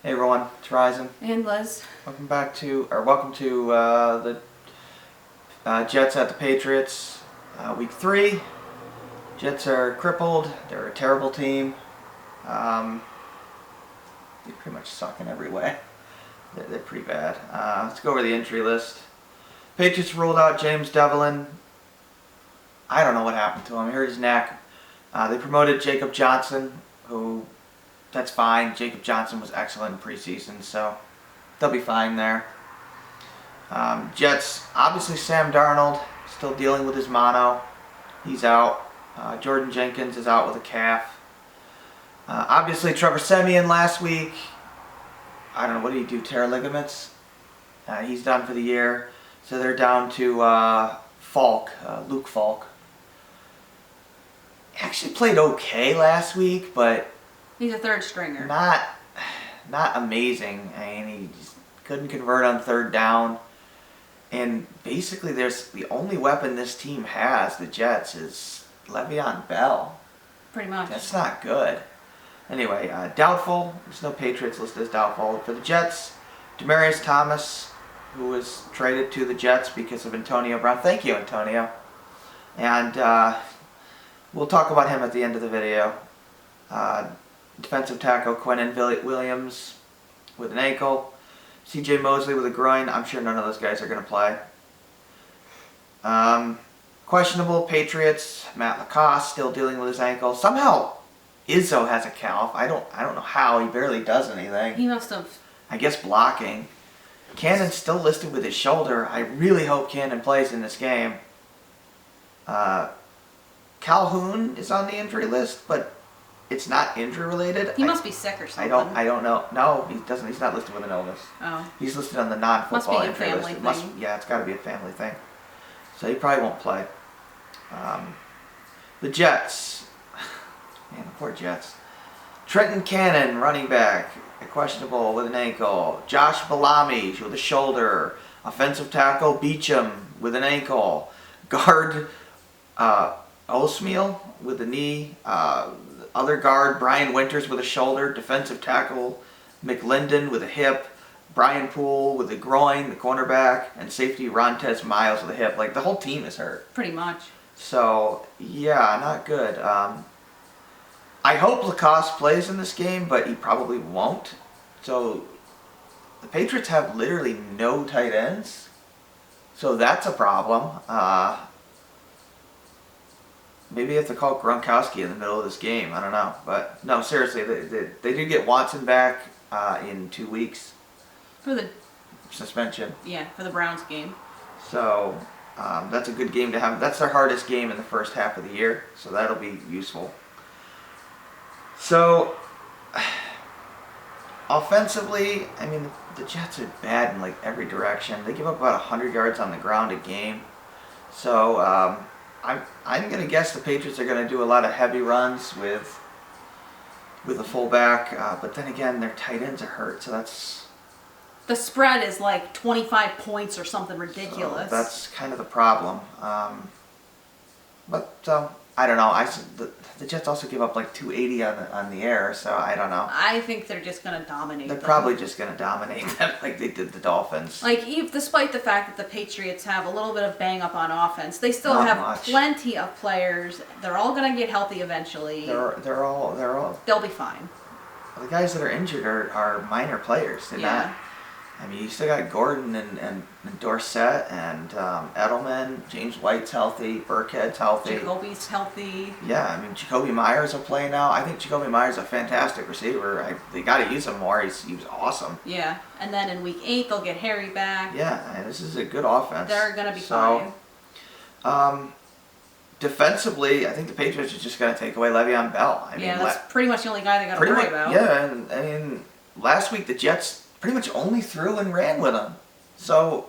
Hey everyone, it's Ryzen. And Liz. Welcome to the Jets at the Patriots, week 3. Jets are crippled. They're a terrible team. They pretty much suck in every way. They're pretty bad. Let's go over the injury list. Patriots ruled out James Devlin. I don't know what happened to him. He hurt his neck. They promoted Jacob Johnson, who, that's fine. Jacob Johnson was excellent in preseason, so they'll be fine there. Jets, obviously Sam Darnold, still dealing with his mono. He's out. Jordan Jenkins is out with a calf. Obviously Trevor Siemian last week. I don't know, what did he do, tear ligaments? He's done for the year. So they're down to Luke Falk. He actually played okay last week, but he's a third stringer. Not amazing. I mean, he just couldn't convert on third down. And basically, there's the only weapon this team has, the Jets, is Le'Veon Bell. Pretty much. That's not good. Anyway, doubtful. There's no Patriots listed as doubtful. For the Jets, Demaryius Thomas, who was traded to the Jets because of Antonio Brown. Thank you, Antonio. And we'll talk about him at the end of the video. Defensive tackle Quinnen Williams with an ankle. C.J. Mosley with a groin. I'm sure none of those guys are going to play. Questionable Patriots. Matt Lacoste still dealing with his ankle. Somehow Izzo has a calf. I don't know how. He barely does anything. He must have. I guess blocking. Cannon's still listed with his shoulder. I really hope Cannon plays in this game. Calhoun is on the injury list, but it's not injury related. He must be sick or something. I don't know. No, he doesn't. He's not listed with an illness. Oh. He's listed on the non-football injury list. Must be a family thing. Yeah, it's got to be a family thing. So he probably won't play. The Jets. Man, the poor Jets. Trenton Cannon, running back, questionable with an ankle. Josh Bellamy with a shoulder. Offensive tackle Beecham with an ankle. Guard Osmeal with a knee. Other guard Brian Winters with a shoulder. Defensive tackle McLendon with a hip. Brian Poole with a groin, the cornerback, and safety Rontez Miles with a hip. Like, the whole team is hurt. Pretty much. So, yeah, not good. I hope Lacoste plays in this game, but he probably won't. So, the Patriots have literally no tight ends. So, that's a problem. Maybe you have to call Gronkowski in the middle of this game. I don't know. But, no, seriously, they did get Watson back in 2 weeks. For the suspension. Yeah, for the Browns game. So, that's a good game to have. That's their hardest game in the first half of the year. So, that'll be useful. So, offensively, I mean, the Jets are bad in, like, every direction. They give up about 100 yards on the ground a game. So, I'm going to guess the Patriots are going to do a lot of heavy runs with a fullback. But then again, their tight ends are hurt, so that's... The spread is like 25 points or something ridiculous. So that's kind of the problem. I don't know. The Jets also give up like 280 on the air, so I don't know. I think they're just going to dominate They're them. probably just going to dominate them like they did the Dolphins. Like, despite the fact that the Patriots have a little bit of bang up on offense, they still Not have much. plenty of players. They're all going to get healthy eventually. They're all. They'll be fine. The guys that are injured are minor players. They're not. I mean, you still got Gordon and Dorsett and Edelman. James White's healthy. Burkhead's healthy. Jacoby's healthy. Yeah, I mean, Jacoby Myers will play now. I think Jacoby Myers is a fantastic receiver. They got to use him more. He was awesome. Yeah, and then in week 8 they'll get Harry back. Yeah, and this is a good offense. They're going to be fine. Defensively, I think the Patriots are just going to take away Le'Veon Bell. I mean, that's pretty much the only guy they got to worry about. Yeah, and I mean, last week the Jets pretty much only threw and ran with him. So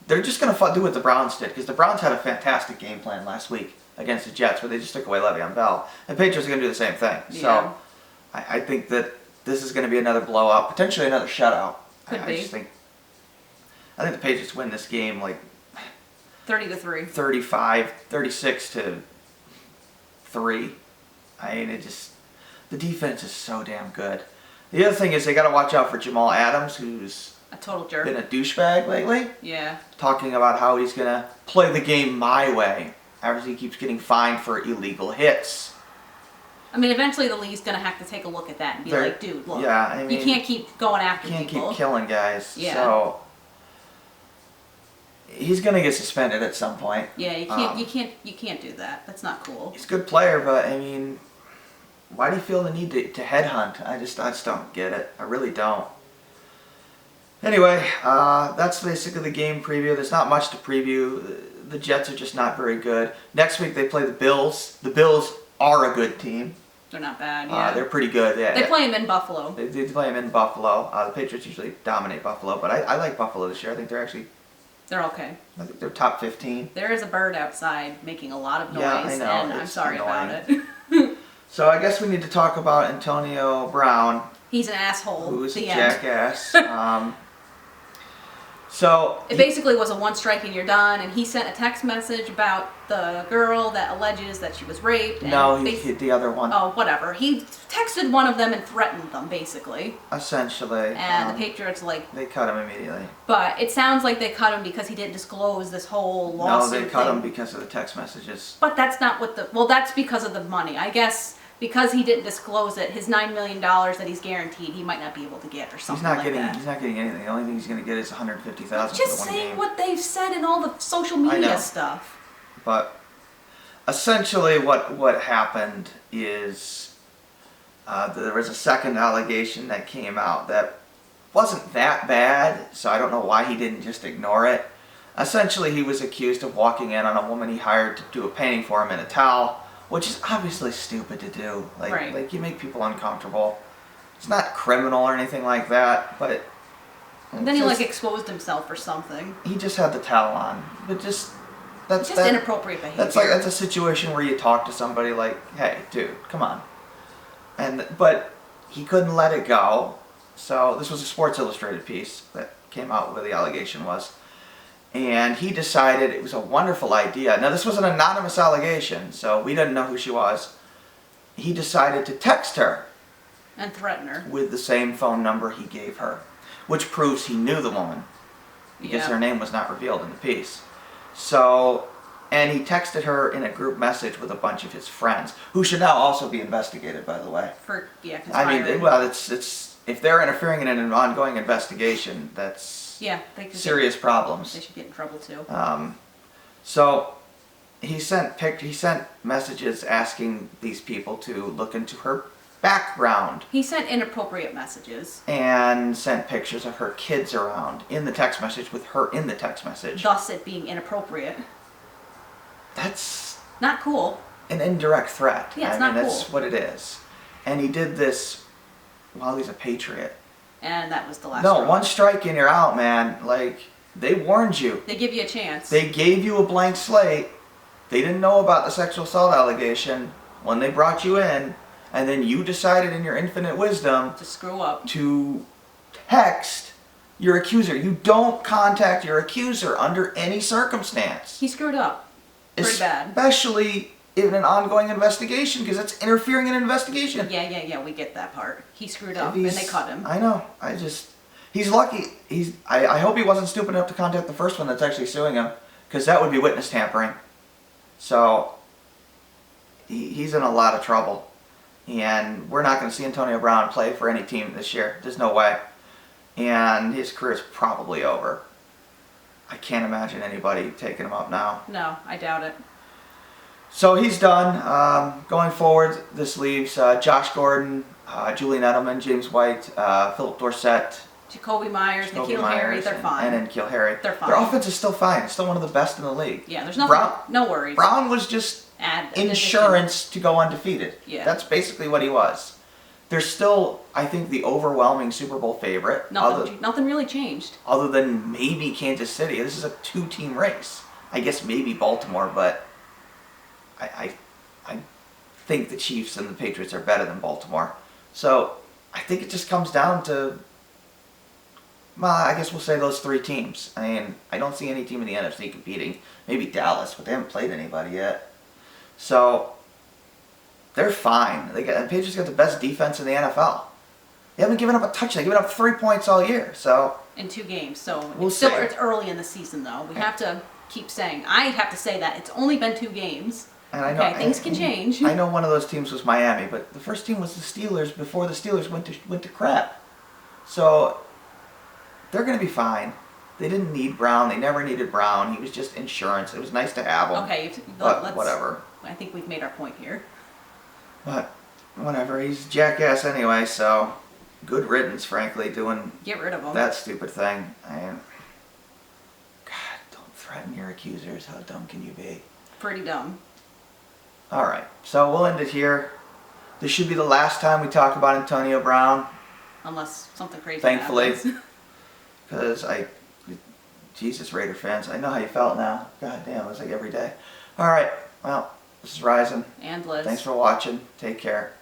they're just going to do what the Browns did, because the Browns had a fantastic game plan last week against the Jets where they just took away Le'Veon Bell. And the Patriots are going to do the same thing. Yeah. So I think that this is going to be another blowout, potentially another shutout. Could be. I think the Patriots win this game like 30-3. 36-3. I mean, the defense is so damn good. The other thing is they got to watch out for Jamal Adams, who's A total jerk. been a douchebag lately. Yeah. Talking about how he's going to play the game my way after he keeps getting fined for illegal hits. I mean, eventually the league's going to have to take a look at that and be like, dude, look, yeah, I mean, you can't keep going after people. people. Keep killing guys. Yeah. So he's going to get suspended at some point. Yeah, you can't do that. That's not cool. He's a good player, but I mean, why do you feel the need to headhunt? I just don't get it. I really don't. Anyway, that's basically the game preview. There's not much to preview. The Jets are just not very good. Next week they play the Bills. The Bills are a good team. They're not bad, yeah. They're pretty good. Yeah. They play them in Buffalo. They play them in Buffalo. The Patriots usually dominate Buffalo, but I like Buffalo this year. I think they're actually... They're okay. I think they're top 15. There is a bird outside making a lot of noise, Yeah, I know. and I'm It's sorry annoying. about it. So I guess we need to talk about Antonio Brown, He's an asshole. who's a The end. jackass. So It basically was a one strike and you're done, and he sent a text message about the girl that alleges that she was raped. And no, he hit the other one. Oh, whatever. He texted one of them and threatened them, basically. Essentially. And the Patriots, they cut him immediately. But it sounds like they cut him because he didn't disclose this whole lawsuit No, they cut thing. him because of the text messages. But that's not what that's because of the money. I guess because he didn't disclose it, his $9 million that he's guaranteed, he might not be able to get or something like that. He's not getting anything. The only thing he's going to get is $150,000 Just for one saying game. what they've said in all the social I media know. stuff. But essentially what happened is there was a second allegation that came out that wasn't that bad, so I don't know why he didn't just ignore it. Essentially, he was accused of walking in on a woman he hired to do a painting for him in a towel, which is obviously stupid to do. Like you make people uncomfortable. It's not criminal or anything like that, but... And then he exposed himself or something. He just had the towel on. But that's inappropriate behavior. That's a situation where you talk to somebody like, hey, dude, come on. But he couldn't let it go. So this was a Sports Illustrated piece that came out where the allegation was. And he decided it was a wonderful idea. Now, this was an anonymous allegation, so we didn't know who she was. He decided to text her. And threaten her. With the same phone number he gave her, which proves he knew the woman, because her name was not revealed in the piece. So, and he texted her in a group message with a bunch of his friends, who should now also be investigated, by the way. Conspiring. I mean, well, it's if they're interfering in an ongoing investigation, that's serious problems. They should get in trouble too. So he sent messages asking these people to look into her background. He sent inappropriate messages. And sent pictures of her kids around in the text message with her in the text message. Thus it being inappropriate. That's not cool. An indirect threat. Yeah, it's not cool. That's what it is. And he did this while he's a Patriot. And that was the last No, straw. one strike and you're out, man. Like, they warned you. They give you a chance. They gave you a blank slate. They didn't know about the sexual assault allegation when they brought you in. And then you decided in your infinite wisdom to screw up. To text your accuser. You don't contact your accuser under any circumstance. He screwed up. Pretty bad. Especially in an ongoing investigation, because it's interfering in an investigation. Yeah, we get that part. He screwed up and they cut him. I know. He's lucky. I hope he wasn't stupid enough to contact the first one that's actually suing him, because that would be witness tampering. So he's in a lot of trouble. And we're not going to see Antonio Brown play for any team this year. There's no way. And his career is probably over. I can't imagine anybody taking him up now. No, I doubt it. So he's done. Going forward, this leaves Josh Gordon, Julian Edelman, James White, Philip Dorsett, Jacoby Myers, N'Keal Harry, they're fine. And N'Keal Harry. They're fine. Their offense is still fine. It's still one of the best in the league. Yeah, there's nothing, no worries. Brown was just insurance to go undefeated. Yeah. That's basically what he was. They're still, I think, the overwhelming Super Bowl favorite. Nothing really changed. Other than maybe Kansas City. This is a two-team race. I guess maybe Baltimore, but I think the Chiefs and the Patriots are better than Baltimore. So I think it just comes down to, well, I guess we'll say those three teams. I mean, I don't see any team in the NFC competing. Maybe Dallas, but they haven't played anybody yet. So they're fine. The Patriots got the best defense in the NFL. They haven't given up a touchdown. They've given up 3 points all year. So In 2 games. So We'll it's still see. it's early in the season though. We have to keep saying. I have to say that it's only been 2 games. and I know Okay, things can change. I know one of those teams was Miami, but the first team was the Steelers before the Steelers went to crap. So they're going to be fine. They didn't need Brown. They never needed Brown. He was just insurance. It was nice to have him. Okay, but let's, whatever. I think we've made our point here. But whatever. He's a jackass anyway. So good riddance, frankly, doing Get rid of him. that stupid thing. God, don't threaten your accusers. How dumb can you be? Pretty dumb. All right. So we'll end it here. This should be the last time we talk about Antonio Brown. Unless something crazy Thankfully. happens. Because Jesus, Raider fans, I know how you felt now. God damn, it was like every day. All right, well, this is Ryzen. And Liz. Thanks for watching. Take care.